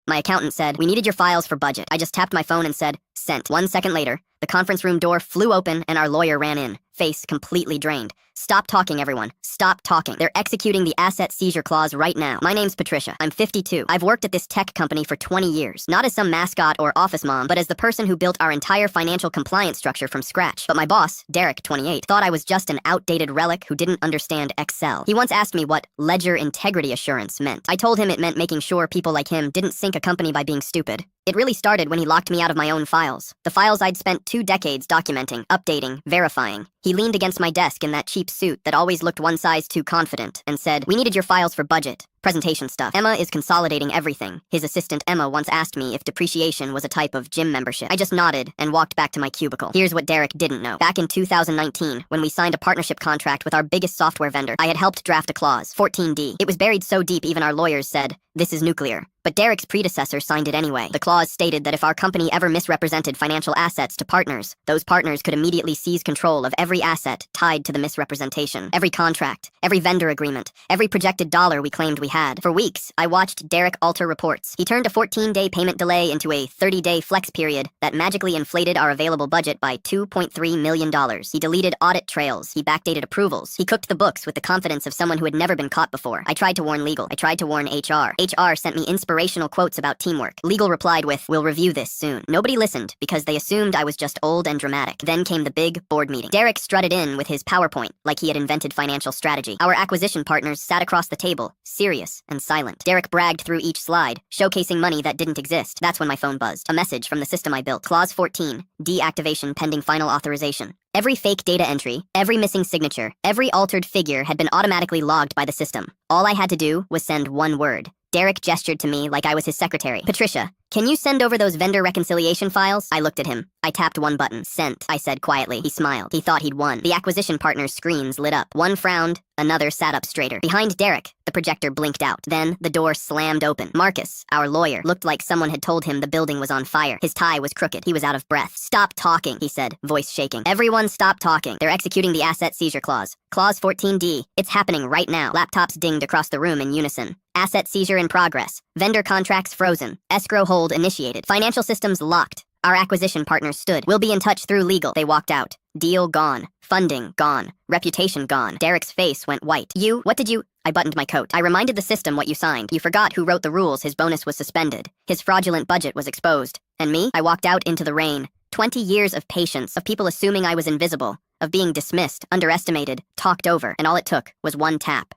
My accountant said, "We needed your files for budget." I just tapped my phone and said, "Sent." 1 second later, the conference room door flew open and our lawyer ran in, face completely drained. "Stop talking, everyone. Stop talking. They're executing the asset seizure clause right now. My name's Patricia. I'm 52. I've worked at this tech company for 20 years. Not as some mascot or office mom, but as the person who built our entire financial compliance structure from scratch. But my boss, Derek, 28, thought I was just an outdated relic who didn't understand Excel. He once asked me what ledger integrity assurance meant. I told him it meant making sure people like him didn't sink a company by being stupid. It really started when he locked me out of my own files. The files I'd spent 2 decades documenting, updating, verifying. He leaned against my desk in that cheap suit that always looked one size too confident and said, "We needed your files for budget. Presentation stuff. Emma is consolidating everything." His assistant Emma once asked me if depreciation was a type of gym membership. I just nodded and walked back to my cubicle. Here's what Derek didn't know. Back in 2019, when we signed a partnership contract with our biggest software vendor, I had helped draft a clause, 14D. It was buried so deep even our lawyers said, "This is nuclear." But Derek's predecessor signed it anyway. The clause stated that if our company ever misrepresented financial assets to partners, those partners could immediately seize control of every asset tied to the misrepresentation. Every contract, every vendor agreement, every projected dollar we claimed we had. For weeks, I watched Derek alter reports. He turned a 14-day payment delay into a 30-day flex period that magically inflated our available budget by $2.3 million. He deleted audit trails. He backdated approvals. He cooked the books with the confidence of someone who had never been caught before. I tried to warn legal. I tried to warn HR. HR sent me inspirational quotes about teamwork. Legal replied with, "We'll review this soon." Nobody listened because they assumed I was just old and dramatic. Then came the big board meeting. Derek strutted in with his PowerPoint like he had invented financial strategy. Our acquisition partners sat across the table, serious and silent. Derek bragged through each slide, showcasing money that didn't exist. That's when my phone buzzed. A message from the system I built. Clause 14, deactivation pending final authorization. Every fake data entry, every missing signature, every altered figure had been automatically logged by the system. All I had to do was send one word. Derek gestured to me like I was his secretary. "Patricia, can you send over those vendor reconciliation files?" I looked at him. I tapped one button. "Sent," I said quietly. He smiled. He thought he'd won. The acquisition partner's screens lit up. One frowned, another sat up straighter. Behind Derek, the projector blinked out. Then the door slammed open. Marcus, our lawyer, looked like someone had told him the building was on fire. His tie was crooked. He was out of breath. "Stop talking," he said, voice shaking. "Everyone stop talking. They're executing the asset seizure clause. Clause 14D. It's happening right now." Laptops dinged across the room in unison. Asset seizure in progress. Vendor contracts frozen. Escrow hold initiated. Financial systems locked. Our acquisition partners stood. "We'll be in touch through legal." They walked out. Deal gone. Funding gone. Reputation gone. Derek's face went white. What did you? I buttoned my coat. I reminded the system what you signed. You forgot who wrote the rules. His bonus was suspended. His fraudulent budget was exposed. And me? I walked out into the rain. 20 years of patience, of people assuming I was invisible, of being dismissed, underestimated, talked over, and all it took was one tap.